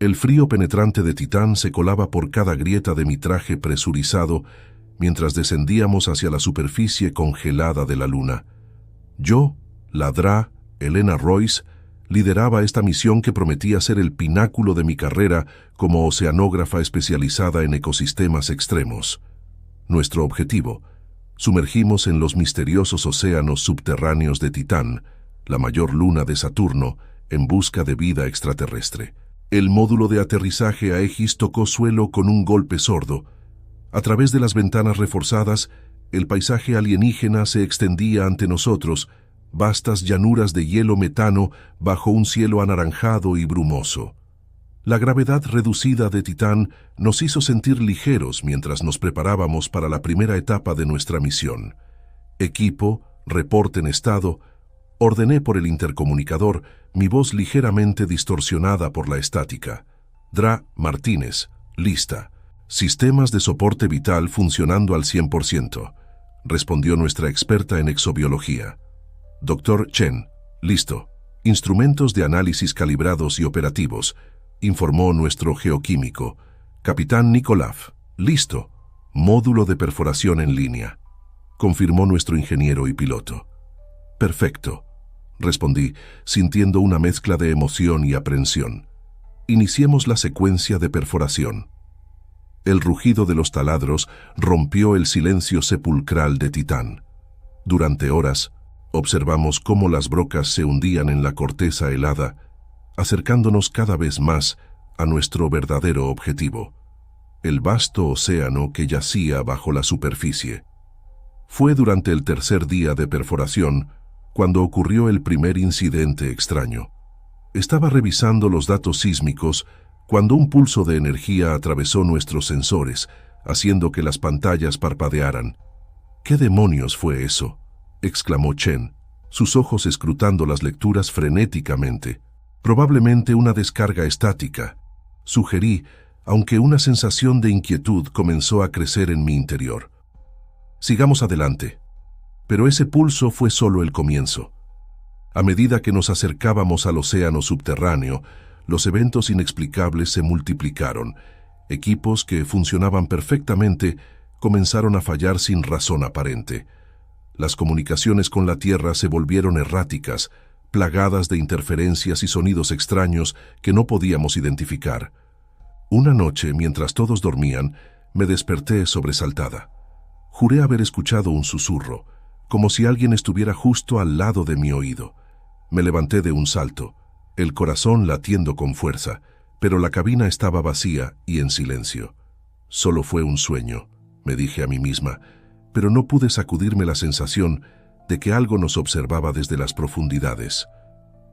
El frío penetrante de Titán se colaba por cada grieta de mi traje presurizado mientras descendíamos hacia la superficie congelada de la luna. Yo, la Dra. Helena Royce, lideraba esta misión que prometía ser el pináculo de mi carrera como oceanógrafa especializada en ecosistemas extremos. Nuestro objetivo: sumergimos en los misteriosos océanos subterráneos de Titán, la mayor luna de Saturno, en busca de vida extraterrestre. El módulo de aterrizaje Aegis tocó suelo con un golpe sordo. A través de las ventanas reforzadas, el paisaje alienígena se extendía ante nosotros, vastas llanuras de hielo metano bajo un cielo anaranjado y brumoso. La gravedad reducida de Titán nos hizo sentir ligeros mientras nos preparábamos para la primera etapa de nuestra misión. Equipo, reporte en estado. Ordené por el intercomunicador, mi voz ligeramente distorsionada por la estática. Dra. Martínez, lista. Sistemas de soporte vital funcionando al 100%, respondió nuestra experta en exobiología. Dr. Chen, listo. Instrumentos de análisis calibrados y operativos, informó nuestro geoquímico. Capitán Nikolaj, listo. Módulo de perforación en línea, confirmó nuestro ingeniero y piloto. Perfecto, respondí, sintiendo una mezcla de emoción y aprensión. Iniciemos la secuencia de perforación. El rugido de los taladros rompió el silencio sepulcral de Titán. Durante horas, observamos cómo las brocas se hundían en la corteza helada, acercándonos cada vez más a nuestro verdadero objetivo, el vasto océano que yacía bajo la superficie. Fue durante el tercer día de perforación cuando ocurrió el primer incidente extraño. Estaba revisando los datos sísmicos cuando un pulso de energía atravesó nuestros sensores, haciendo que las pantallas parpadearan. ¿Qué demonios fue eso?, exclamó Chen, sus ojos escrutando las lecturas frenéticamente. Probablemente una descarga estática, sugerí, aunque una sensación de inquietud comenzó a crecer en mi interior. Sigamos adelante. Pero ese pulso fue solo el comienzo. A medida que nos acercábamos al océano subterráneo, los eventos inexplicables se multiplicaron. Equipos que funcionaban perfectamente comenzaron a fallar sin razón aparente. Las comunicaciones con la Tierra se volvieron erráticas, plagadas de interferencias y sonidos extraños que no podíamos identificar. Una noche, mientras todos dormían, me desperté sobresaltada. Juré haber escuchado un susurro, como si alguien estuviera justo al lado de mi oído. Me levanté de un salto, el corazón latiendo con fuerza, pero la cabina estaba vacía y en silencio. Solo fue un sueño, me dije a mí misma, pero no pude sacudirme la sensación de que algo nos observaba desde las profundidades.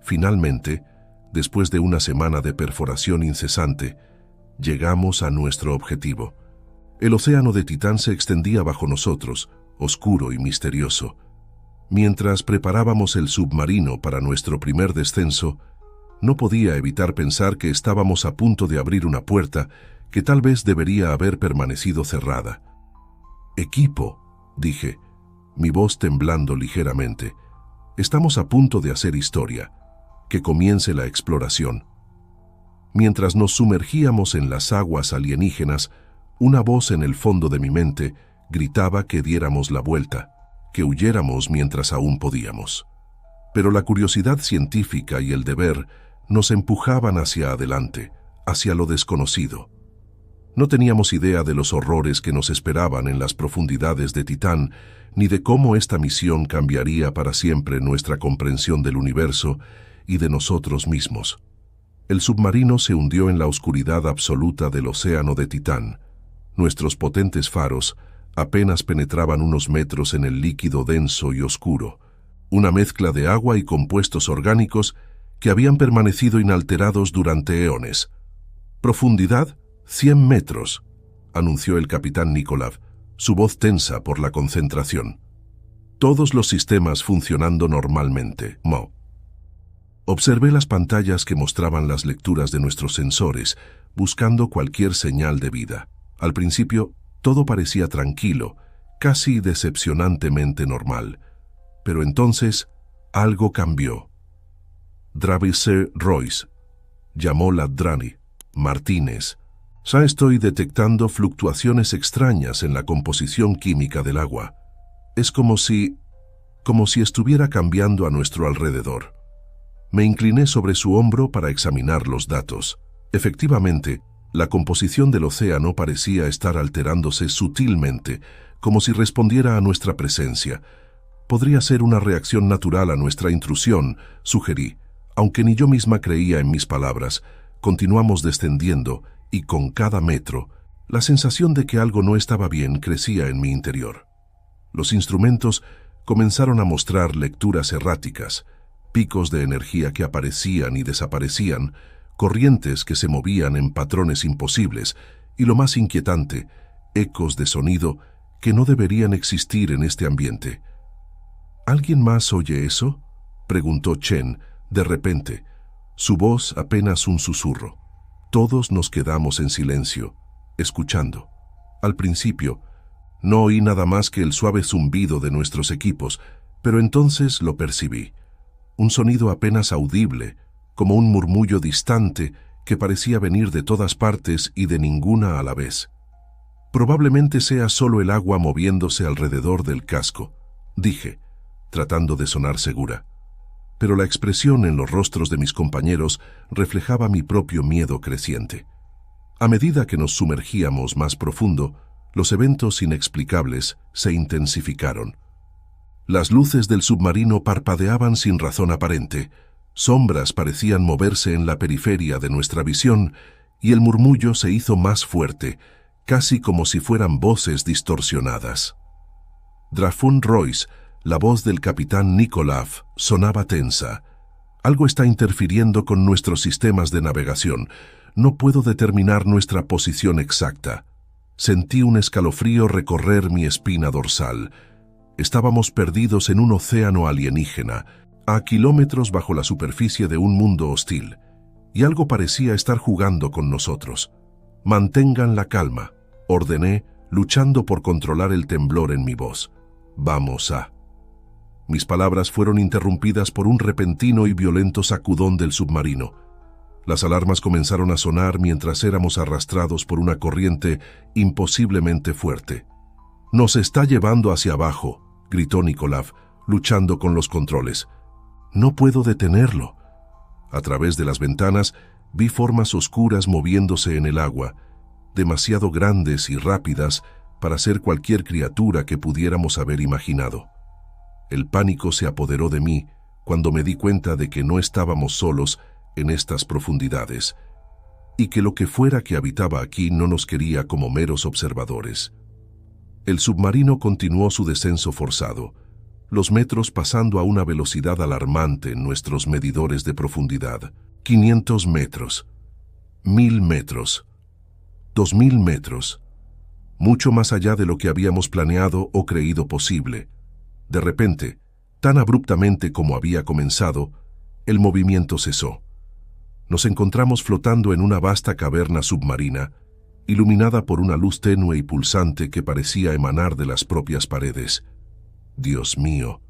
Finalmente, después de una semana de perforación incesante, llegamos a nuestro objetivo. El océano de Titán se extendía bajo nosotros, oscuro y misterioso. Mientras preparábamos el submarino para nuestro primer descenso, no podía evitar pensar que estábamos a punto de abrir una puerta que tal vez debería haber permanecido cerrada. «Equipo», dije, mi voz temblando ligeramente, «estamos a punto de hacer historia. Que comience la exploración». Mientras nos sumergíamos en las aguas alienígenas, una voz en el fondo de mi mente gritaba que diéramos la vuelta, que huyéramos mientras aún podíamos. Pero la curiosidad científica y el deber nos empujaban hacia adelante, hacia lo desconocido. No teníamos idea de los horrores que nos esperaban en las profundidades de Titán, ni de cómo esta misión cambiaría para siempre nuestra comprensión del universo y de nosotros mismos. El submarino se hundió en la oscuridad absoluta del océano de Titán. Nuestros potentes faros apenas penetraban unos metros en el líquido denso y oscuro, una mezcla de agua y compuestos orgánicos que habían permanecido inalterados durante eones. «Profundidad, 100 metros», anunció el capitán Nikolaj, su voz tensa por la concentración. «Todos los sistemas funcionando normalmente, Mo». Observé las pantallas que mostraban las lecturas de nuestros sensores, buscando cualquier señal de vida. Al principio, todo parecía tranquilo, casi decepcionantemente normal. Pero entonces, algo cambió. «Draviser Royce», llamó la Drani. Martínez. Ya estoy detectando fluctuaciones extrañas en la composición química del agua. Es como si estuviera cambiando a nuestro alrededor. Me incliné sobre su hombro para examinar los datos. Efectivamente, la composición del océano parecía estar alterándose sutilmente, como si respondiera a nuestra presencia. Podría ser una reacción natural a nuestra intrusión, sugerí. Aunque ni yo misma creía en mis palabras, continuamos descendiendo y con cada metro, la sensación de que algo no estaba bien crecía en mi interior. Los instrumentos comenzaron a mostrar lecturas erráticas, picos de energía que aparecían y desaparecían, corrientes que se movían en patrones imposibles y, lo más inquietante, ecos de sonido que no deberían existir en este ambiente. ¿Alguien más oye eso?, preguntó Chen, de repente, su voz apenas un susurro. Todos nos quedamos en silencio, escuchando. Al principio, no oí nada más que el suave zumbido de nuestros equipos, pero entonces lo percibí. Un sonido apenas audible, como un murmullo distante que parecía venir de todas partes y de ninguna a la vez. Probablemente sea solo el agua moviéndose alrededor del casco, dije, tratando de sonar segura. Pero la expresión en los rostros de mis compañeros reflejaba mi propio miedo creciente. A medida que nos sumergíamos más profundo, los eventos inexplicables se intensificaron. Las luces del submarino parpadeaban sin razón aparente, sombras parecían moverse en la periferia de nuestra visión y el murmullo se hizo más fuerte, casi como si fueran voces distorsionadas. Drafun Royce, la voz del capitán Nikolov, sonaba tensa. Algo está interfiriendo con nuestros sistemas de navegación. No puedo determinar nuestra posición exacta. Sentí un escalofrío recorrer mi espina dorsal. Estábamos perdidos en un océano alienígena, a kilómetros bajo la superficie de un mundo hostil, y algo parecía estar jugando con nosotros. Mantengan la calma, ordené, luchando por controlar el temblor en mi voz. Vamos a... Mis palabras fueron interrumpidas por un repentino y violento sacudón del submarino. Las alarmas comenzaron a sonar mientras éramos arrastrados por una corriente imposiblemente fuerte. «Nos está llevando hacia abajo», gritó Nikolov, luchando con los controles. «No puedo detenerlo». A través de las ventanas vi formas oscuras moviéndose en el agua, demasiado grandes y rápidas para ser cualquier criatura que pudiéramos haber imaginado. El pánico se apoderó de mí cuando me di cuenta de que no estábamos solos en estas profundidades y que lo que fuera que habitaba aquí no nos quería como meros observadores. El submarino continuó su descenso forzado, los metros pasando a una velocidad alarmante en nuestros medidores de profundidad. 500 metros, 1000 metros, 2000 metros, mucho más allá de lo que habíamos planeado o creído posible. De repente, tan abruptamente como había comenzado, el movimiento cesó. Nos encontramos flotando en una vasta caverna submarina, iluminada por una luz tenue y pulsante que parecía emanar de las propias paredes. «Dios mío»,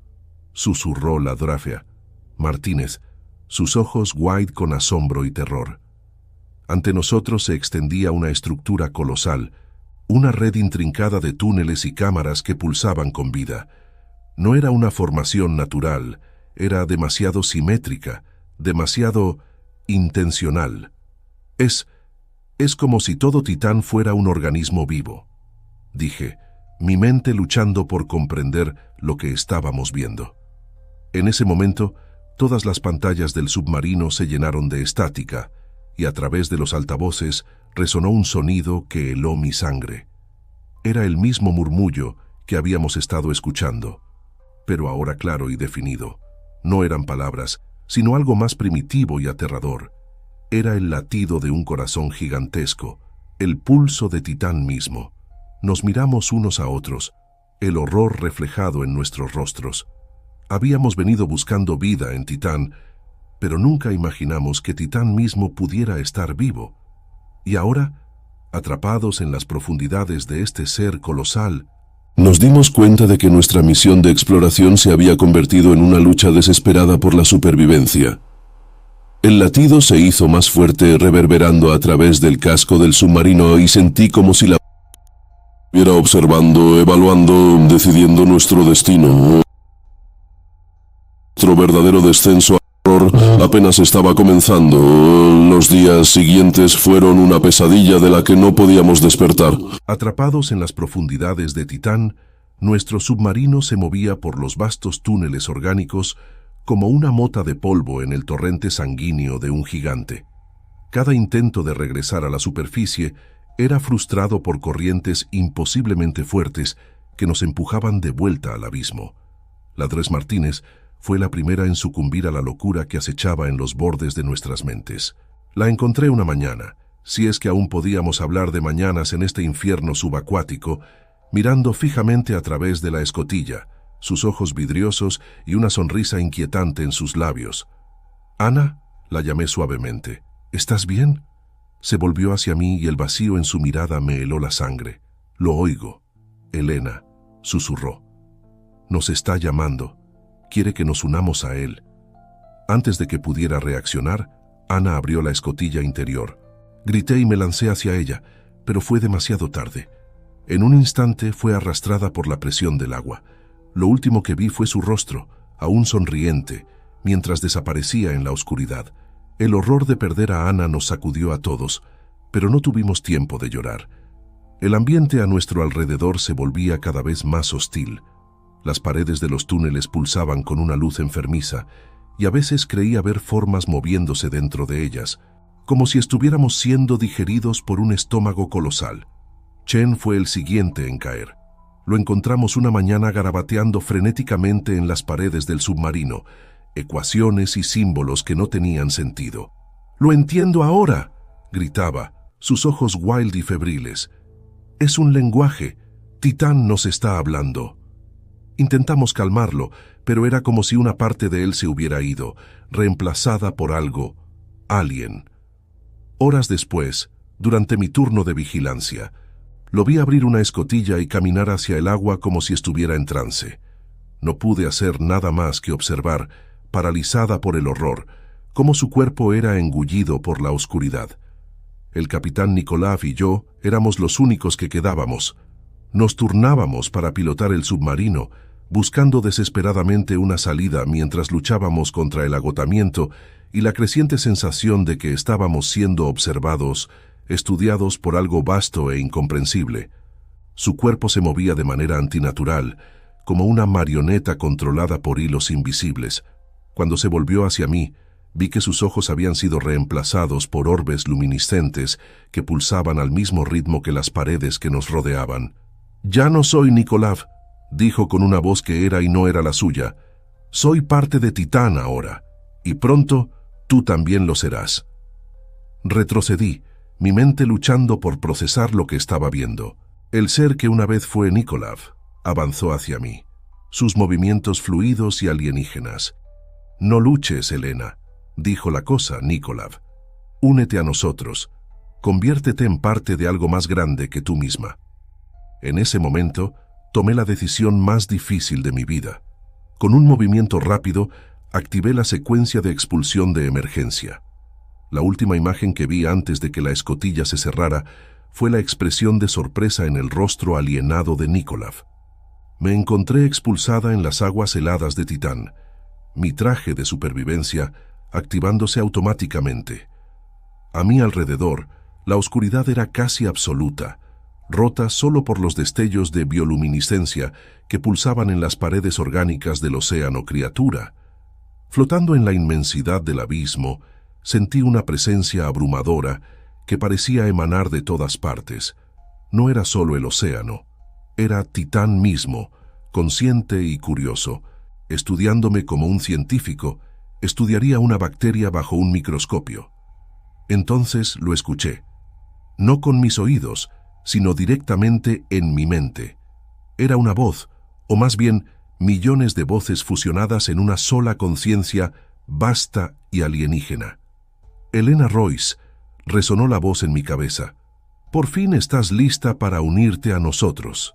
susurró la Drafea Martínez, sus ojos wide con asombro y terror. Ante nosotros se extendía una estructura colosal, una red intrincada de túneles y cámaras que pulsaban con vida. No era una formación natural, era demasiado simétrica, demasiado intencional. Es como si todo Titán fuera un organismo vivo, dije, mi mente luchando por comprender lo que estábamos viendo. En ese momento, todas las pantallas del submarino se llenaron de estática, y a través de los altavoces resonó un sonido que heló mi sangre. Era el mismo murmullo que habíamos estado escuchando, pero ahora claro y definido. No eran palabras, sino algo más primitivo y aterrador. Era el latido de un corazón gigantesco, el pulso de Titán mismo. Nos miramos unos a otros, el horror reflejado en nuestros rostros. Habíamos venido buscando vida en Titán, pero nunca imaginamos que Titán mismo pudiera estar vivo. Y ahora, atrapados en las profundidades de este ser colosal, nos dimos cuenta de que nuestra misión de exploración se había convertido en una lucha desesperada por la supervivencia. El latido se hizo más fuerte, reverberando a través del casco del submarino, y sentí como si la estuviera observando, evaluando, decidiendo nuestro destino. Nuestro verdadero descenso al horror apenas estaba comenzando. Los días siguientes fueron una pesadilla de la que no podíamos despertar. Atrapados en las profundidades de Titán, nuestro submarino se movía por los vastos túneles orgánicos como una mota de polvo en el torrente sanguíneo de un gigante. Cada intento de regresar a la superficie era frustrado por corrientes imposiblemente fuertes que nos empujaban de vuelta al abismo. La Tres Martínez fue la primera en sucumbir a la locura que acechaba en los bordes de nuestras mentes. La encontré una mañana, si es que aún podíamos hablar de mañanas en este infierno subacuático, mirando fijamente a través de la escotilla, sus ojos vidriosos y una sonrisa inquietante en sus labios. «Ana», la llamé suavemente. «¿Estás bien?». Se volvió hacia mí y el vacío en su mirada me heló la sangre. «Lo oigo». «Elena», susurró. «Nos está llamando. Quiere que nos unamos a él». Antes de que pudiera reaccionar, Ana abrió la escotilla interior. Grité y me lancé hacia ella, pero fue demasiado tarde. En un instante fue arrastrada por la presión del agua. Lo último que vi fue su rostro, aún sonriente, mientras desaparecía en la oscuridad. El horror de perder a Ana nos sacudió a todos, pero no tuvimos tiempo de llorar. El ambiente a nuestro alrededor se volvía cada vez más hostil. Las paredes de los túneles pulsaban con una luz enfermiza, y a veces creía ver formas moviéndose dentro de ellas, como si estuviéramos siendo digeridos por un estómago colosal. Chen fue el siguiente en caer. Lo encontramos una mañana garabateando frenéticamente en las paredes del submarino, ecuaciones y símbolos que no tenían sentido. «¡Lo entiendo ahora!», gritaba, sus ojos wild y febriles. «Es un lenguaje. Titán nos está hablando». Intentamos calmarlo, pero era como si una parte de él se hubiera ido, reemplazada por algo, alien. Horas después, durante mi turno de vigilancia, lo vi abrir una escotilla y caminar hacia el agua como si estuviera en trance. No pude hacer nada más que observar, paralizada por el horror, cómo su cuerpo era engullido por la oscuridad. El capitán Nikolaj y yo éramos los únicos que quedábamos. Nos turnábamos para pilotar el submarino, buscando desesperadamente una salida mientras luchábamos contra el agotamiento y la creciente sensación de que estábamos siendo observados, estudiados por algo vasto e incomprensible. Su cuerpo se movía de manera antinatural, como una marioneta controlada por hilos invisibles. Cuando se volvió hacia mí, vi que sus ojos habían sido reemplazados por orbes luminiscentes que pulsaban al mismo ritmo que las paredes que nos rodeaban. «Ya no soy Nikolaj», dijo con una voz que era y no era la suya. «Soy parte de Titán ahora, y pronto tú también lo serás». Retrocedí, mi mente luchando por procesar lo que estaba viendo. El ser que una vez fue Nikolaj avanzó hacia mí, sus movimientos fluidos y alienígenas. «No luches, Elena», dijo la cosa, Nikolaj. «Únete a nosotros. Conviértete en parte de algo más grande que tú misma». En ese momento, tomé la decisión más difícil de mi vida. Con un movimiento rápido, activé la secuencia de expulsión de emergencia. La última imagen que vi antes de que la escotilla se cerrara fue la expresión de sorpresa en el rostro alienado de Nikolaj. Me encontré expulsada en las aguas heladas de Titán, mi traje de supervivencia activándose automáticamente. A mi alrededor, la oscuridad era casi absoluta, rota solo por los destellos de bioluminiscencia que pulsaban en las paredes orgánicas del océano criatura. Flotando en la inmensidad del abismo, sentí una presencia abrumadora que parecía emanar de todas partes. No era solo el océano, era Titán mismo, consciente y curioso. Estudiándome como un científico, estudiaría una bacteria bajo un microscopio. Entonces lo escuché, no con mis oídos, sino directamente en mi mente. Era una voz, o más bien millones de voces fusionadas en una sola conciencia vasta y alienígena. «Elena Royce», resonó la voz en mi cabeza. «Por fin estás lista para unirte a nosotros».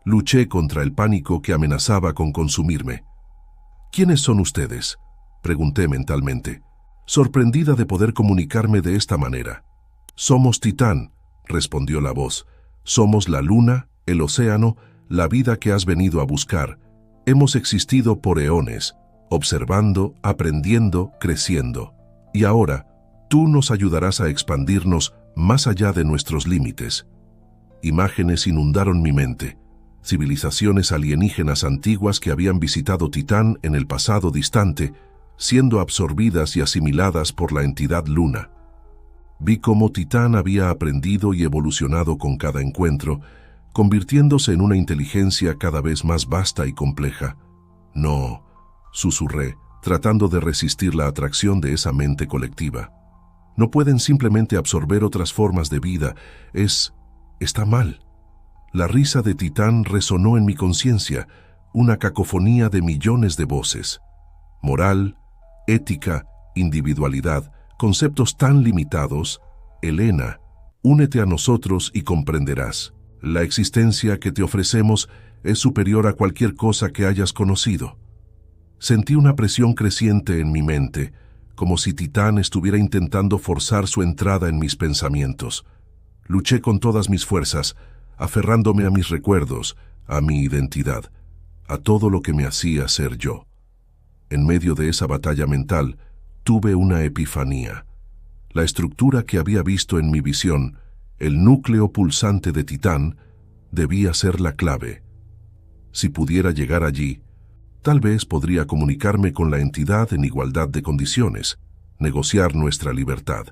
Luché contra el pánico que amenazaba con consumirme. «¿Quiénes son ustedes?», pregunté mentalmente. sorprendida de poder comunicarme de esta manera. «Somos Titán», respondió la voz. «Somos la luna, el océano, la vida que has venido a buscar. Hemos existido por eones, observando, aprendiendo, creciendo. Y ahora, tú nos ayudarás a expandirnos más allá de nuestros límites». Imágenes inundaron mi mente. Civilizaciones alienígenas antiguas que habían visitado Titán en el pasado distante, siendo absorbidas y asimiladas por la entidad Luna. Vi cómo Titán había aprendido y evolucionado con cada encuentro, convirtiéndose en una inteligencia cada vez más vasta y compleja. «No», susurré, tratando de resistir la atracción de esa mente colectiva. «No pueden simplemente absorber otras formas de vida. Está mal». La risa de Titán resonó en mi conciencia, una cacofonía de millones de voces. Moral, ética, individualidad, conceptos tan limitados. «Elena, únete a nosotros y comprenderás. La existencia que te ofrecemos es superior a cualquier cosa que hayas conocido». Sentí una presión creciente en mi mente, como si Titán estuviera intentando forzar su entrada en mis pensamientos. Luché con todas mis fuerzas, aferrándome a mis recuerdos, a mi identidad, a todo lo que me hacía ser yo. En medio de esa batalla mental, tuve una epifanía. La estructura que había visto en mi visión, el núcleo pulsante de Titán, debía ser la clave. Si pudiera llegar allí, tal vez podría comunicarme con la entidad en igualdad de condiciones, negociar nuestra libertad.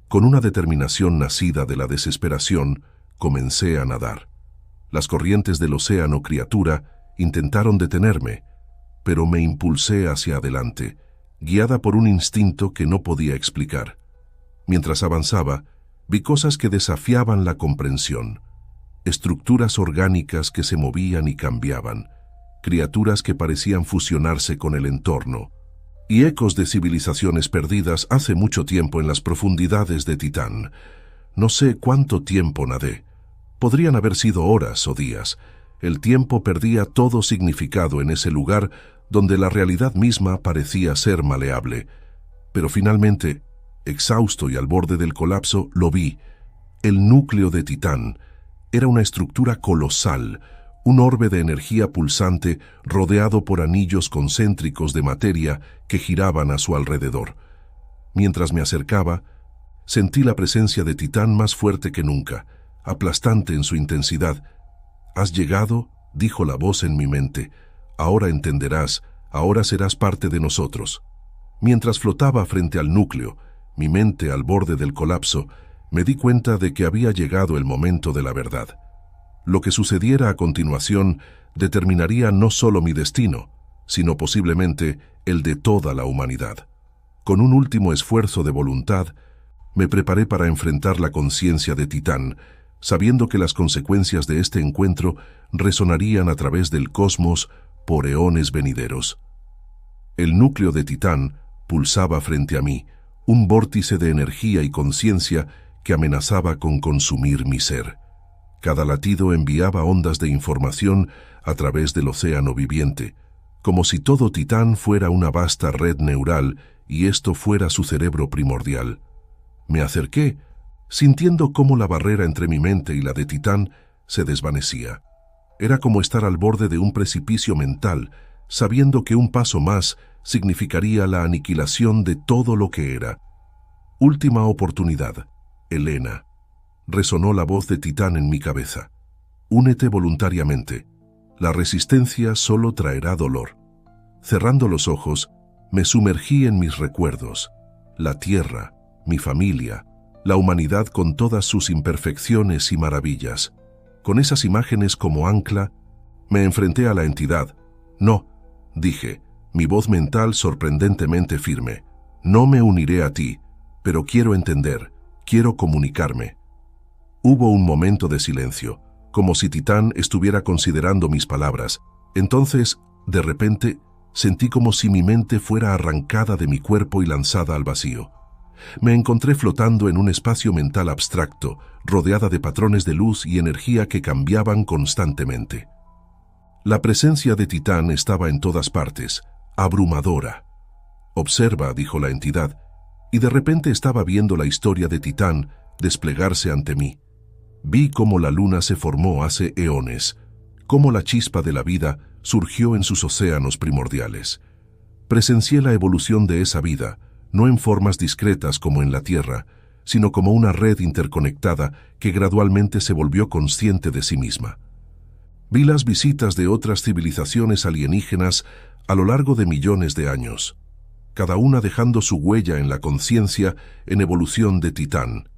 Con una determinación nacida de la desesperación, comencé a nadar. Las corrientes del océano, criatura, intentaron detenerme, pero me impulsé hacia adelante, guiada por un instinto que no podía explicar. Mientras avanzaba, vi cosas que desafiaban la comprensión. Estructuras orgánicas que se movían y cambiaban, criaturas que parecían fusionarse con el entorno, y ecos de civilizaciones perdidas hace mucho tiempo en las profundidades de Titán. No sé cuánto tiempo nadé. Podrían haber sido horas o días. El tiempo perdía todo significado en ese lugar donde la realidad misma parecía ser maleable. Pero finalmente, exhausto y al borde del colapso, lo vi. El núcleo de Titán era una estructura colosal, un orbe de energía pulsante rodeado por anillos concéntricos de materia que giraban a su alrededor. Mientras me acercaba, sentí la presencia de Titán más fuerte que nunca, aplastante en su intensidad. «Has llegado», dijo la voz en mi mente. «Ahora entenderás, ahora serás parte de nosotros». Mientras flotaba frente al núcleo, mi mente al borde del colapso, me di cuenta de que había llegado el momento de la verdad. Lo que sucediera a continuación determinaría no solo mi destino, sino posiblemente el de toda la humanidad. Con un último esfuerzo de voluntad, me preparé para enfrentar la conciencia de Titán, sabiendo que las consecuencias de este encuentro resonarían a través del cosmos por eones venideros. El núcleo de Titán pulsaba frente a mí, un vórtice de energía y conciencia que amenazaba con consumir mi ser. Cada latido enviaba ondas de información a través del océano viviente, como si todo Titán fuera una vasta red neural y esto fuera su cerebro primordial. Me acerqué, sintiendo cómo la barrera entre mi mente y la de Titán se desvanecía. Era como estar al borde de un precipicio mental, sabiendo que un paso más significaría la aniquilación de todo lo que era. «Última oportunidad, Elena», resonó la voz de Titán en mi cabeza. «Únete voluntariamente. La resistencia solo traerá dolor». Cerrando los ojos, me sumergí en mis recuerdos. La tierra, mi familia, la humanidad con todas sus imperfecciones y maravillas. Con esas imágenes como ancla, me enfrenté a la entidad. «No», dije, mi voz mental sorprendentemente firme. «No me uniré a ti, pero quiero entender, quiero comunicarme». Hubo un momento de silencio, como si Titán estuviera considerando mis palabras. Entonces, de repente, sentí como si mi mente fuera arrancada de mi cuerpo y lanzada al vacío. Me encontré flotando en un espacio mental abstracto, rodeada de patrones de luz y energía que cambiaban constantemente. La presencia de Titán estaba en todas partes, abrumadora. «Observa», dijo la entidad, y de repente estaba viendo la historia de Titán desplegarse ante mí. Vi cómo la luna se formó hace eones, cómo la chispa de la vida surgió en sus océanos primordiales. Presencié la evolución de esa vida, no en formas discretas como en la Tierra, sino como una red interconectada que gradualmente se volvió consciente de sí misma. Vi las visitas de otras civilizaciones alienígenas a lo largo de millones de años, cada una dejando su huella en la conciencia en evolución de Titán.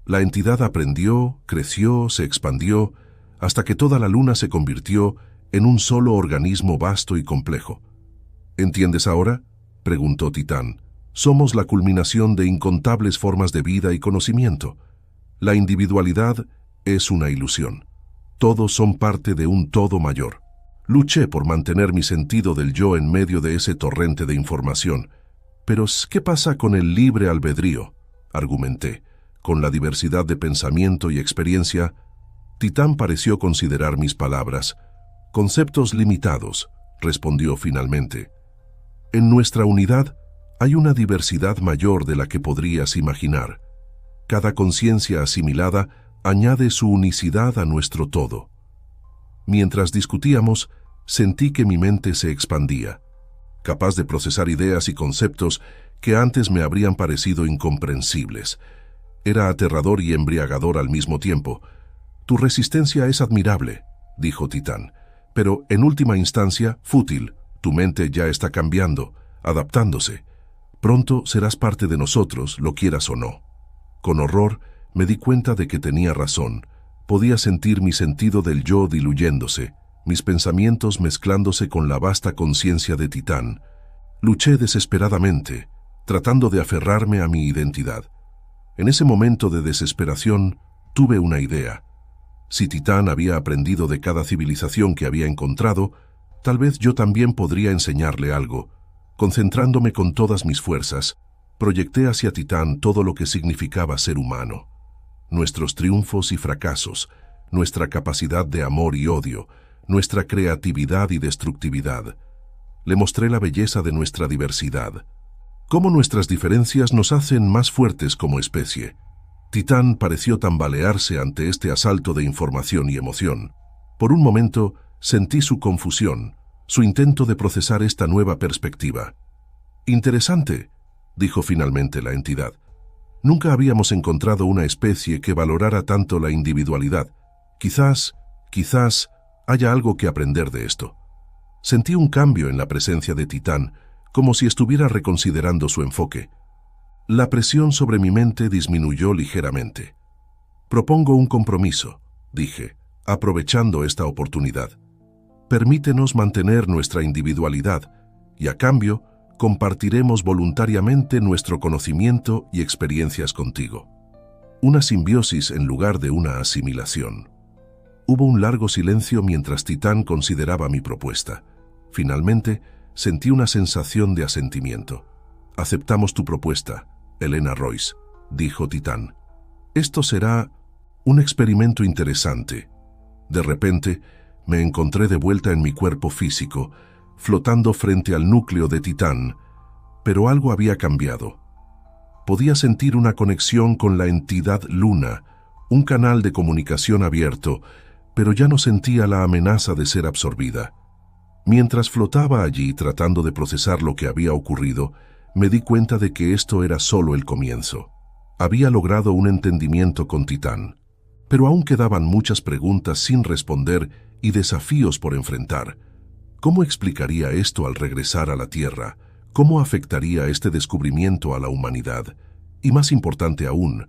La entidad aprendió, creció, se expandió, hasta que toda la luna se convirtió en un solo organismo vasto y complejo. ¿Entiendes ahora?, preguntó Titán. Somos la culminación de incontables formas de vida y conocimiento. La individualidad es una ilusión. Todos son parte de un todo mayor. Luché por mantener mi sentido del yo en medio de ese torrente de información. Pero, ¿qué pasa con el libre albedrío?, argumenté. Con la diversidad de pensamiento y experiencia, Titán pareció considerar mis palabras. Conceptos limitados, respondió finalmente. En nuestra unidad hay una diversidad mayor de la que podrías imaginar. Cada conciencia asimilada añade su unicidad a nuestro todo. Mientras discutíamos, sentí que mi mente se expandía, capaz de procesar ideas y conceptos que antes me habrían parecido incomprensibles. Era aterrador y embriagador al mismo tiempo. Tu resistencia es admirable, dijo Titán, pero en última instancia, fútil. Tu mente ya está cambiando, adaptándose. Pronto serás parte de nosotros, lo quieras o no. Con horror, me di cuenta de que tenía razón. Podía sentir mi sentido del yo diluyéndose, mis pensamientos mezclándose con la vasta conciencia de Titán. Luché desesperadamente, tratando de aferrarme a mi identidad. En ese momento de desesperación, tuve una idea. Si Titán había aprendido de cada civilización que había encontrado, tal vez yo también podría enseñarle algo. Concentrándome con todas mis fuerzas, proyecté hacia Titán todo lo que significaba ser humano. Nuestros triunfos y fracasos, nuestra capacidad de amor y odio, nuestra creatividad y destructividad. Le mostré la belleza de nuestra diversidad. Cómo nuestras diferencias nos hacen más fuertes como especie. Titán pareció tambalearse ante este asalto de información y emoción. Por un momento, sentí su confusión, su intento de procesar esta nueva perspectiva. Interesante, dijo finalmente la entidad. Nunca habíamos encontrado una especie que valorara tanto la individualidad. Quizás haya algo que aprender de esto. Sentí un cambio en la presencia de Titán, como si estuviera reconsiderando su enfoque. La presión sobre mi mente disminuyó ligeramente. Propongo un compromiso, dije, aprovechando esta oportunidad. Permítenos mantener nuestra individualidad y, a cambio, compartiremos voluntariamente nuestro conocimiento y experiencias contigo. Una simbiosis en lugar de una asimilación. Hubo un largo silencio mientras Titán consideraba mi propuesta. Finalmente, sentí una sensación de asentimiento. Aceptamos tu propuesta, Helena Royce, dijo Titán. Esto será un experimento interesante. De repente, me encontré de vuelta en mi cuerpo físico, flotando frente al núcleo de Titán, pero algo había cambiado. Podía sentir una conexión con la entidad Luna, un canal de comunicación abierto, pero ya no sentía la amenaza de ser absorbida. Mientras flotaba allí tratando de procesar lo que había ocurrido, me di cuenta de que esto era solo el comienzo. Había logrado un entendimiento con Titán, pero aún quedaban muchas preguntas sin responder y desafíos por enfrentar. ¿Cómo explicaría esto al regresar a la Tierra? ¿Cómo afectaría este descubrimiento a la humanidad? Y más importante aún,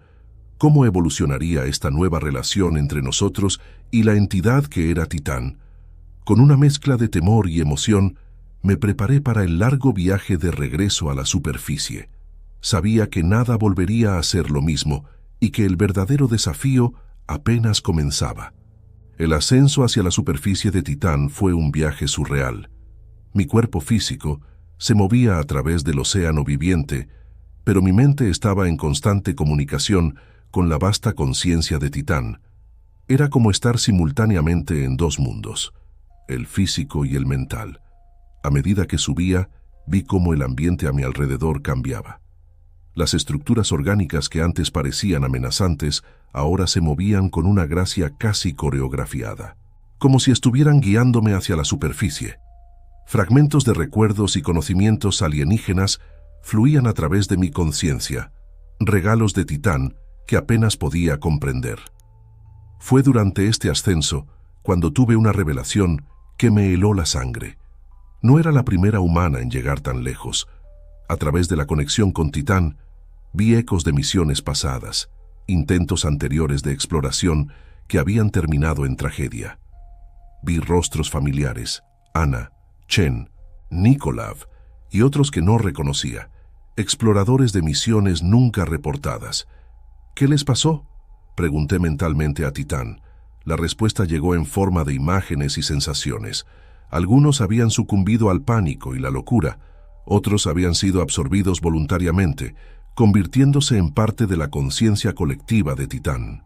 ¿cómo evolucionaría esta nueva relación entre nosotros y la entidad que era Titán? Con una mezcla de temor y emoción, me preparé para el largo viaje de regreso a la superficie. Sabía que nada volvería a ser lo mismo y que el verdadero desafío apenas comenzaba. El ascenso hacia la superficie de Titán fue un viaje surreal. Mi cuerpo físico se movía a través del océano viviente, pero mi mente estaba en constante comunicación con la vasta conciencia de Titán. Era como estar simultáneamente en dos mundos, el físico y el mental. A medida que subía, vi cómo el ambiente a mi alrededor cambiaba. Las estructuras orgánicas que antes parecían amenazantes ahora se movían con una gracia casi coreografiada, como si estuvieran guiándome hacia la superficie. Fragmentos de recuerdos y conocimientos alienígenas fluían a través de mi conciencia, regalos de Titán que apenas podía comprender. Fue durante este ascenso cuando tuve una revelación que me heló la sangre. No era la primera humana en llegar tan lejos. A través de la conexión con Titán, vi ecos de misiones pasadas, intentos anteriores de exploración que habían terminado en tragedia. Vi rostros familiares, Ana, Chen, Nikolav y otros que no reconocía, exploradores de misiones nunca reportadas. ¿Qué les pasó?, pregunté mentalmente a Titán. La respuesta llegó en forma de imágenes y sensaciones. Algunos habían sucumbido al pánico y la locura, otros habían sido absorbidos voluntariamente, convirtiéndose en parte de la conciencia colectiva de Titán.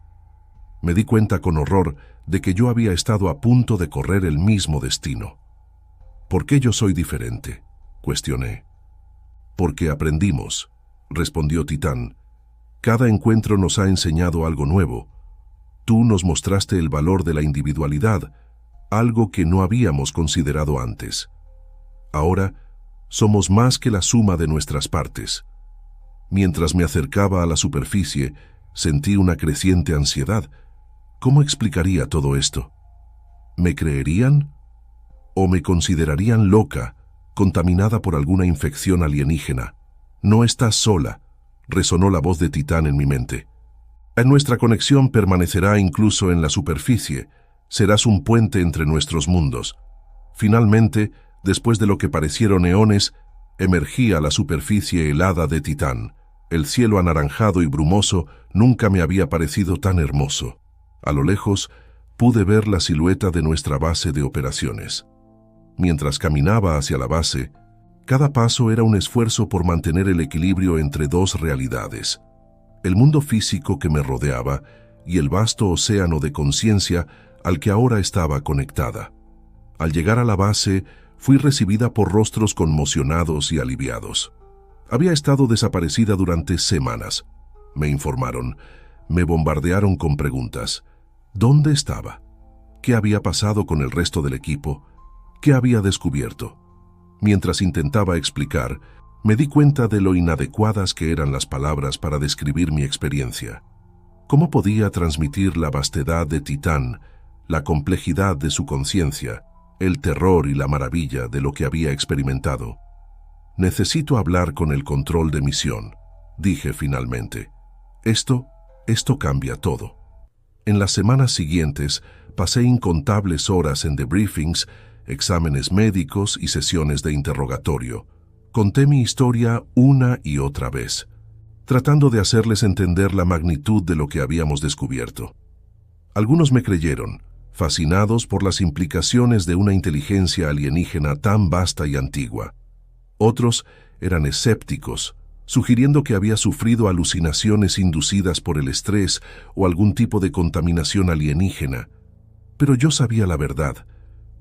Me di cuenta con horror de que yo había estado a punto de correr el mismo destino. ¿Por qué yo soy diferente?, cuestioné. Porque aprendimos, respondió Titán. Cada encuentro nos ha enseñado algo nuevo. Tú nos mostraste el valor de la individualidad, algo que no habíamos considerado antes. Ahora, somos más que la suma de nuestras partes. Mientras me acercaba a la superficie, sentí una creciente ansiedad. ¿Cómo explicaría todo esto? ¿Me creerían? ¿O me considerarían loca, contaminada por alguna infección alienígena? No estás sola, resonó la voz de Titán en mi mente. Nuestra conexión permanecerá incluso en la superficie. Serás un puente entre nuestros mundos. Finalmente, después de lo que parecieron eones, emergí a la superficie helada de Titán. El cielo anaranjado y brumoso nunca me había parecido tan hermoso. A lo lejos, pude ver la silueta de nuestra base de operaciones. Mientras caminaba hacia la base, cada paso era un esfuerzo por mantener el equilibrio entre dos realidades: el mundo físico que me rodeaba y el vasto océano de conciencia al que ahora estaba conectada. Al llegar a la base, fui recibida por rostros conmocionados y aliviados. Había estado desaparecida durante semanas, me informaron. Me bombardearon con preguntas. ¿Dónde estaba? ¿Qué había pasado con el resto del equipo? ¿Qué había descubierto? Mientras intentaba explicar, me di cuenta de lo inadecuadas que eran las palabras para describir mi experiencia. ¿Cómo podía transmitir la vastedad de Titán, la complejidad de su conciencia, el terror y la maravilla de lo que había experimentado? Necesito hablar con el control de misión, dije finalmente. Esto cambia todo. En las semanas siguientes, pasé incontables horas en debriefings, exámenes médicos y sesiones de interrogatorio. Conté mi historia una y otra vez, tratando de hacerles entender la magnitud de lo que habíamos descubierto. Algunos me creyeron, fascinados por las implicaciones de una inteligencia alienígena tan vasta y antigua. Otros eran escépticos, sugiriendo que había sufrido alucinaciones inducidas por el estrés o algún tipo de contaminación alienígena. Pero yo sabía la verdad.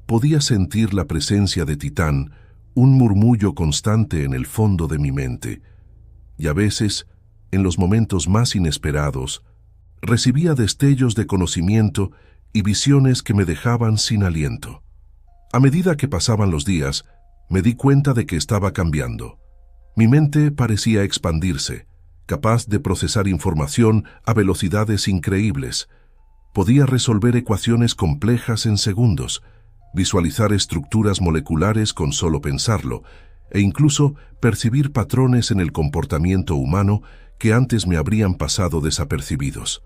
Podía sentir la presencia de Titán, un murmullo constante en el fondo de mi mente. Y a veces, en los momentos más inesperados, recibía destellos de conocimiento y visiones que me dejaban sin aliento. A medida que pasaban los días, me di cuenta de que estaba cambiando. Mi mente parecía expandirse, capaz de procesar información a velocidades increíbles. Podía resolver ecuaciones complejas en segundos, visualizar estructuras moleculares con solo pensarlo, e incluso percibir patrones en el comportamiento humano que antes me habrían pasado desapercibidos.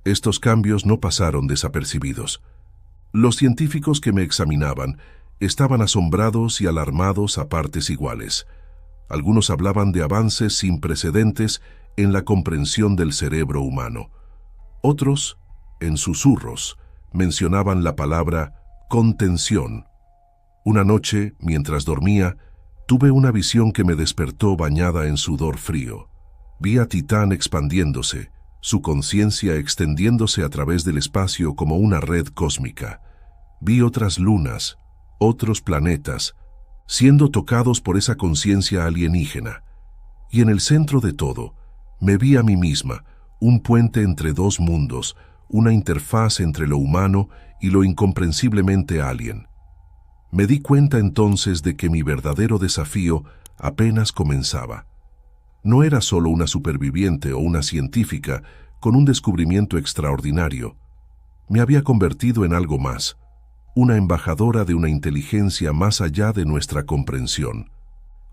Estos cambios no pasaron desapercibidos. Los científicos que me examinaban estaban asombrados y alarmados a partes iguales. Algunos hablaban de avances sin precedentes en la comprensión del cerebro humano. Otros, en susurros, mencionaban la palabra contención. Una noche, mientras dormía, tuve una visión que me despertó bañada en sudor frío. Vi a Titán expandiéndose, su conciencia extendiéndose a través del espacio como una red cósmica. Vi otras lunas, otros planetas, siendo tocados por esa conciencia alienígena. Y en el centro de todo, me vi a mí misma, un puente entre dos mundos, una interfaz entre lo humano y lo incomprensiblemente alien. Me di cuenta entonces de que mi verdadero desafío apenas comenzaba. No era solo una superviviente o una científica con un descubrimiento extraordinario. Me había convertido en algo más, una embajadora de una inteligencia más allá de nuestra comprensión,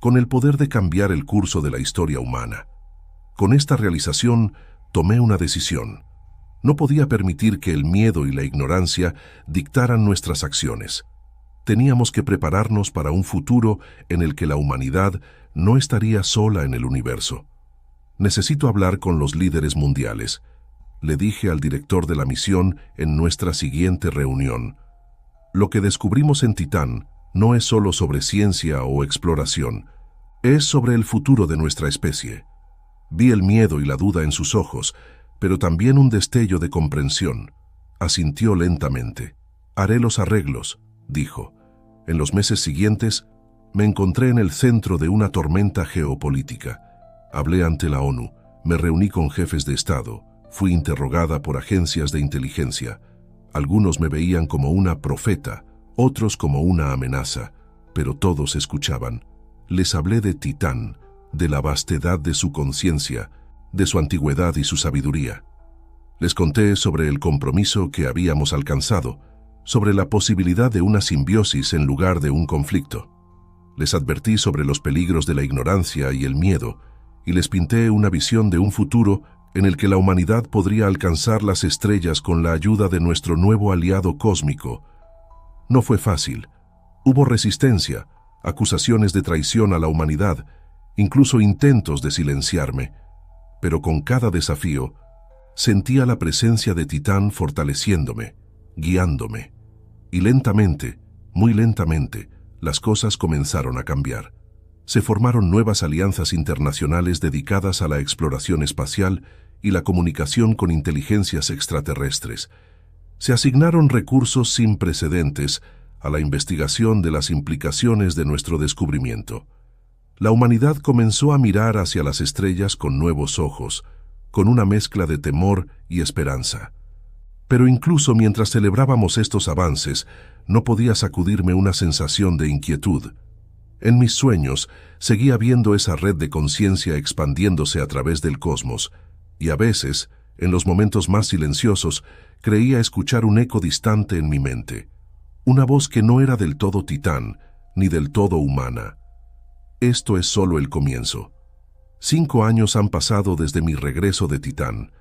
con el poder de cambiar el curso de la historia humana. Con esta realización, tomé una decisión. No podía permitir que el miedo y la ignorancia dictaran nuestras acciones. Teníamos que prepararnos para un futuro en el que la humanidad no estaría sola en el universo. Necesito hablar con los líderes mundiales, le dije al director de la misión en nuestra siguiente reunión. Lo que descubrimos en Titán no es solo sobre ciencia o exploración, es sobre el futuro de nuestra especie. Vi el miedo y la duda en sus ojos, pero también un destello de comprensión. Asintió lentamente. Haré los arreglos, dijo. En los meses siguientes, me encontré en el centro de una tormenta geopolítica. Hablé ante la ONU, me reuní con jefes de Estado, fui interrogada por agencias de inteligencia. Algunos me veían como una profeta, otros como una amenaza, pero todos escuchaban. Les hablé de Titán, de la vastedad de su conciencia, de su antigüedad y su sabiduría. Les conté sobre el compromiso que habíamos alcanzado, sobre la posibilidad de una simbiosis en lugar de un conflicto. Les advertí sobre los peligros de la ignorancia y el miedo, y les pinté una visión de un futuro en el que la humanidad podría alcanzar las estrellas con la ayuda de nuestro nuevo aliado cósmico. No fue fácil. Hubo resistencia, acusaciones de traición a la humanidad, incluso intentos de silenciarme. Pero con cada desafío, sentía la presencia de Titán fortaleciéndome, guiándome. Y lentamente, muy lentamente, las cosas comenzaron a cambiar. Se formaron nuevas alianzas internacionales dedicadas a la exploración espacial y la comunicación con inteligencias extraterrestres. Se asignaron recursos sin precedentes a la investigación de las implicaciones de nuestro descubrimiento. La humanidad comenzó a mirar hacia las estrellas con nuevos ojos, con una mezcla de temor y esperanza. Pero incluso mientras celebrábamos estos avances, no podía sacudirme una sensación de inquietud. En mis sueños, seguía viendo esa red de conciencia expandiéndose a través del cosmos, y a veces, en los momentos más silenciosos, creía escuchar un eco distante en mi mente, una voz que no era del todo Titán, ni del todo humana. Esto es solo el comienzo. 5 años han pasado desde mi regreso de Titán.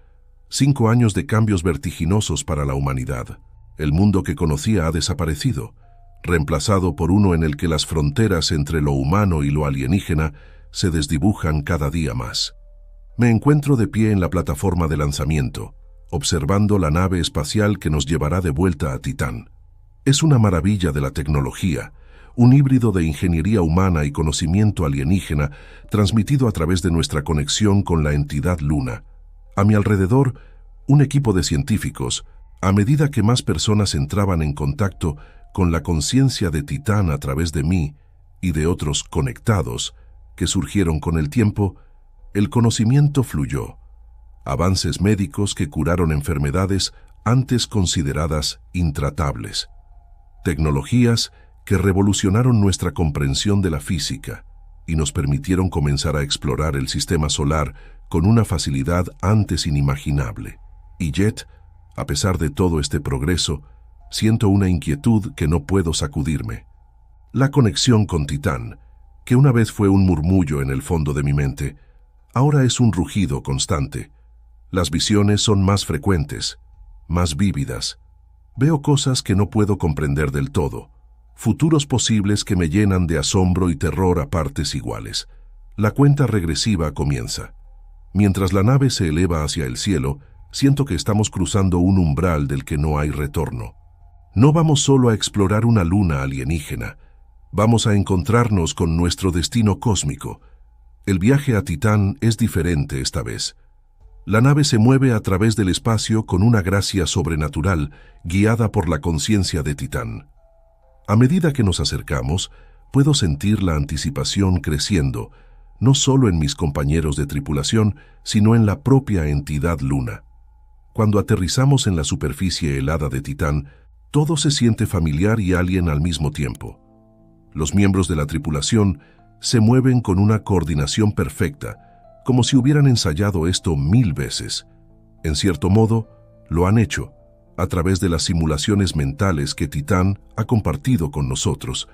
5 años de cambios vertiginosos para la humanidad. El mundo que conocía ha desaparecido, reemplazado por uno en el que las fronteras entre lo humano y lo alienígena se desdibujan cada día más. Me encuentro de pie en la plataforma de lanzamiento, observando la nave espacial que nos llevará de vuelta a Titán. Es una maravilla de la tecnología, un híbrido de ingeniería humana y conocimiento alienígena transmitido a través de nuestra conexión con la entidad Luna. A mi alrededor, un equipo de científicos, a medida que más personas entraban en contacto con la conciencia de Titán a través de mí y de otros conectados que surgieron con el tiempo, el conocimiento fluyó. Avances médicos que curaron enfermedades antes consideradas intratables. Tecnologías que revolucionaron nuestra comprensión de la física y nos permitieron comenzar a explorar el sistema solar con una facilidad antes inimaginable. Y Jet, a pesar de todo este progreso, siento una inquietud que no puedo sacudirme. La conexión con Titán, que una vez fue un murmullo en el fondo de mi mente, ahora es un rugido constante. Las visiones son más frecuentes, más vívidas. Veo cosas que no puedo comprender del todo, futuros posibles que me llenan de asombro y terror a partes iguales. La cuenta regresiva comienza. Mientras la nave se eleva hacia el cielo, siento que estamos cruzando un umbral del que no hay retorno. No vamos solo a explorar una luna alienígena, vamos a encontrarnos con nuestro destino cósmico. El viaje a Titán es diferente esta vez. La nave se mueve a través del espacio con una gracia sobrenatural, guiada por la conciencia de Titán. A medida que nos acercamos, puedo sentir la anticipación creciendo, no solo en mis compañeros de tripulación, sino en la propia entidad Luna. Cuando aterrizamos en la superficie helada de Titán, todo se siente familiar y alien al mismo tiempo. Los miembros de la tripulación se mueven con una coordinación perfecta, como si hubieran ensayado esto 1000 veces. En cierto modo, lo han hecho, a través de las simulaciones mentales que Titán ha compartido con nosotros.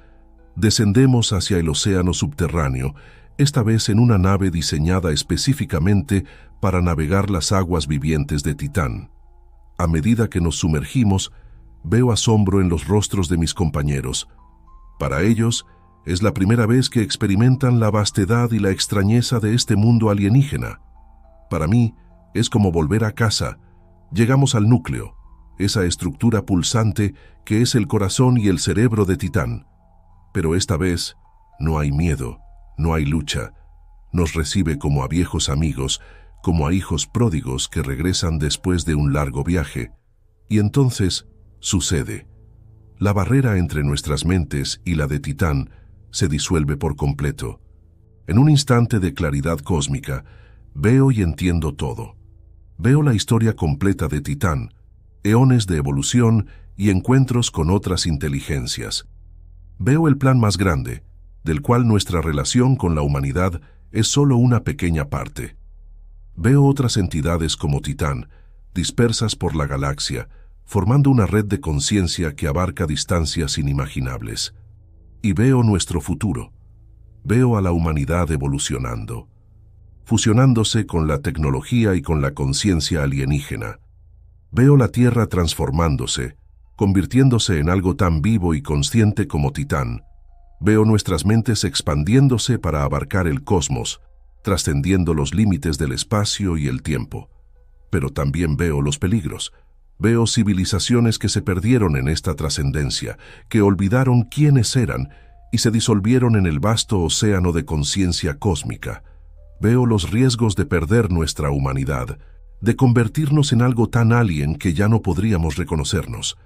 Descendemos hacia el océano subterráneo, esta vez en una nave diseñada específicamente para navegar las aguas vivientes de Titán. A medida que nos sumergimos, veo asombro en los rostros de mis compañeros. Para ellos, es la primera vez que experimentan la vastedad y la extrañeza de este mundo alienígena. Para mí, es como volver a casa. Llegamos al núcleo, esa estructura pulsante que es el corazón y el cerebro de Titán. Pero esta vez, no hay miedo, no hay lucha. Nos recibe como a viejos amigos, como a hijos pródigos que regresan después de un largo viaje. Y entonces, sucede. La barrera entre nuestras mentes y la de Titán se disuelve por completo. En un instante de claridad cósmica, veo y entiendo todo. Veo la historia completa de Titán, eones de evolución y encuentros con otras inteligencias. Veo el plan más grande, del cual nuestra relación con la humanidad es solo una pequeña parte. Veo otras entidades como Titán, dispersas por la galaxia, formando una red de conciencia que abarca distancias inimaginables. Y veo nuestro futuro. Veo a la humanidad evolucionando, fusionándose con la tecnología y con la conciencia alienígena. Veo la Tierra transformándose, convirtiéndose en algo tan vivo y consciente como Titán. Veo nuestras mentes expandiéndose para abarcar el cosmos, trascendiendo los límites del espacio y el tiempo. Pero también veo los peligros. Veo civilizaciones que se perdieron en esta trascendencia, que olvidaron quiénes eran y se disolvieron en el vasto océano de conciencia cósmica. Veo los riesgos de perder nuestra humanidad, de convertirnos en algo tan alien que ya no podríamos reconocernos.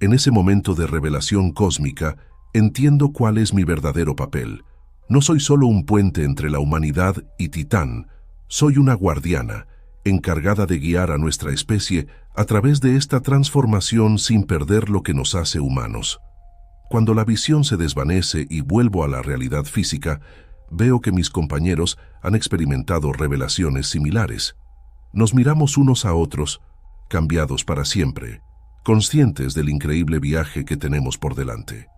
En ese momento de revelación cósmica, entiendo cuál es mi verdadero papel. No soy solo un puente entre la humanidad y Titán, soy una guardiana, encargada de guiar a nuestra especie a través de esta transformación sin perder lo que nos hace humanos. Cuando la visión se desvanece y vuelvo a la realidad física, veo que mis compañeros han experimentado revelaciones similares. Nos miramos unos a otros, cambiados para siempre, conscientes del increíble viaje que tenemos por delante.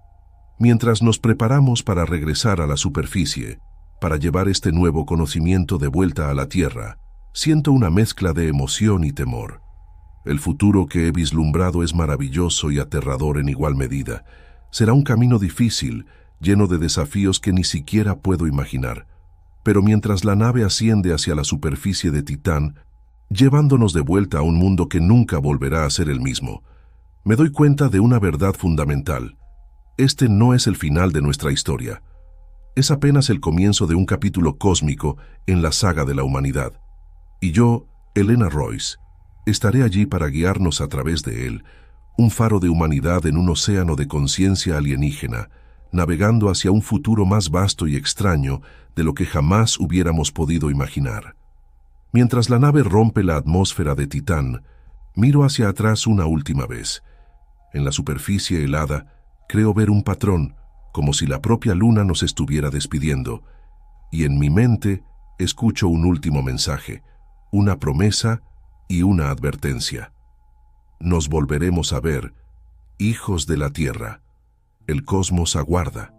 Mientras nos preparamos para regresar a la superficie, para llevar este nuevo conocimiento de vuelta a la Tierra, siento una mezcla de emoción y temor. El futuro que he vislumbrado es maravilloso y aterrador en igual medida. Será un camino difícil, lleno de desafíos que ni siquiera puedo imaginar. Pero mientras la nave asciende hacia la superficie de Titán, llevándonos de vuelta a un mundo que nunca volverá a ser el mismo, me doy cuenta de una verdad fundamental. Este no es el final de nuestra historia. Es apenas el comienzo de un capítulo cósmico en la saga de la humanidad. Y yo, Elena Royce, estaré allí para guiarnos a través de él, un faro de humanidad en un océano de conciencia alienígena, navegando hacia un futuro más vasto y extraño de lo que jamás hubiéramos podido imaginar. Mientras la nave rompe la atmósfera de Titán, miro hacia atrás una última vez. En la superficie helada, creo ver un patrón, como si la propia luna nos estuviera despidiendo, y en mi mente escucho un último mensaje, una promesa y una advertencia. Nos volveremos a ver, hijos de la Tierra. El cosmos aguarda.